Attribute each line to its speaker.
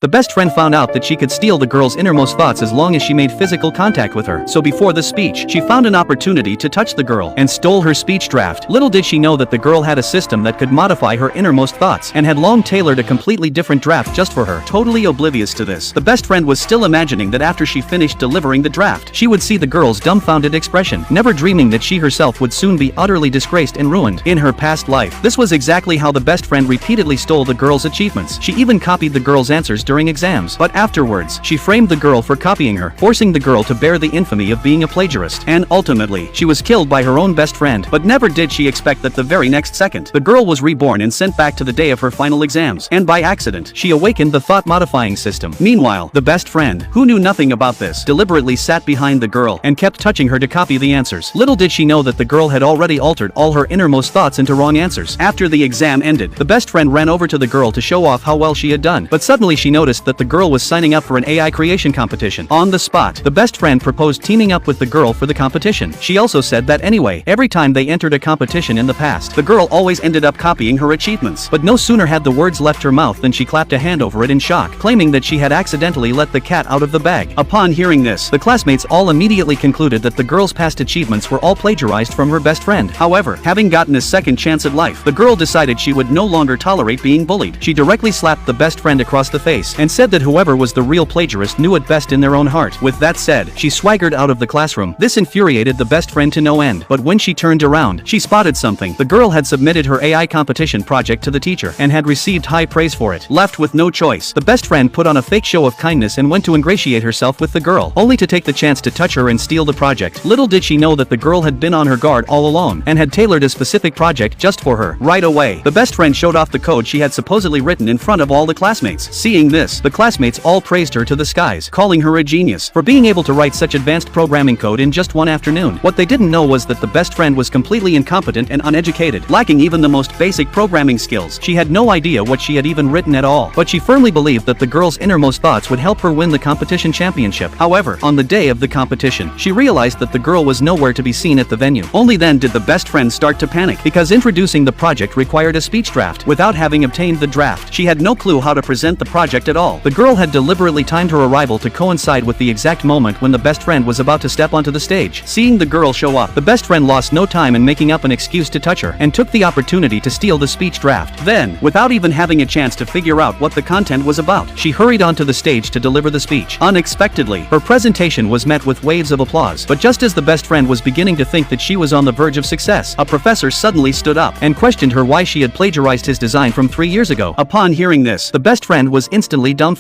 Speaker 1: The best friend found out that she could steal the girl's innermost thoughts as long as she made physical contact with her. So before the speech, she found an opportunity to touch the girl and stole her speech draft. Little did she know that the girl had a system that could modify her innermost thoughts and had long tailored a completely different draft just for her. Totally oblivious to this, the best friend was still imagining that after she finished delivering the draft, she would see the girl's dumbfounded expression, never dreaming that she herself would soon be utterly disgraced and ruined in her past life. This was exactly how the best friend repeatedly stole the girl's achievements. She even copied the girl's answers during exams, but afterwards, she framed the girl for copying her, forcing the girl to bear the infamy of being a plagiarist. And ultimately, she was killed by her own best friend. But never did she expect that the very next second, the girl was reborn and sent back to the day of her final exams, and by accident, she awakened the thought-modifying system. Meanwhile, the best friend, who knew nothing about this, deliberately sat behind the girl and kept touching her to copy the answers. Little did she know that the girl had already altered all her innermost thoughts into wrong answers. After the exam ended, the best friend ran over to the girl to show off how well she had done, but suddenly she noticed that the girl was signing up for an AI creation competition. On the spot, the best friend proposed teaming up with the girl for the competition. She also said that anyway, every time they entered a competition in the past, the girl always ended up copying her achievements. But no sooner had the words left her mouth than she clapped a hand over it in shock, claiming that she had accidentally let the cat out of the bag. Upon hearing this, the classmates all immediately concluded that the girl's past achievements were all plagiarized from her best friend. However, having gotten a second chance at life, the girl decided she would no longer tolerate being bullied. She directly slapped the best friend across the face and said that whoever was the real plagiarist knew it best in their own heart. With that said, she swaggered out of the classroom. This infuriated the best friend to no end, but when she turned around, she spotted something. The girl had submitted her AI competition project to the teacher and had received high praise for it. Left with no choice, the best friend put on a fake show of kindness and went to ingratiate herself with the girl, only to take the chance to touch her and steal the project. Little did she know that the girl had been on her guard all along and had tailored a specific project just for her. Right away, the best friend showed off the code she had supposedly written in front of all the classmates. Seeing this, the classmates all praised her to the skies, calling her a genius for being able to write such advanced programming code in just one afternoon. What they didn't know was that the best friend was completely incompetent and uneducated, lacking even the most basic programming skills. She had no idea what she had even written at all, but she firmly believed that the girl's innermost thoughts would help her win the competition championship. However, on the day of the competition, she realized that the girl was nowhere to be seen at the venue. Only then did the best friend start to panic, because introducing the project required a speech draft. Without having obtained the draft, she had no clue how to present the project at all. The girl had deliberately timed her arrival to coincide with the exact moment when the best friend was about to step onto the stage. Seeing the girl show up, the best friend lost no time in making up an excuse to touch her, and took the opportunity to steal the speech draft. Then, without even having a chance to figure out what the content was about, she hurried onto the stage to deliver the speech. Unexpectedly, her presentation was met with waves of applause, but just as the best friend was beginning to think that she was on the verge of success, a professor suddenly stood up and questioned her why she had plagiarized his design from 3 years ago. Upon hearing this, the best friend was instantly dumbfounded.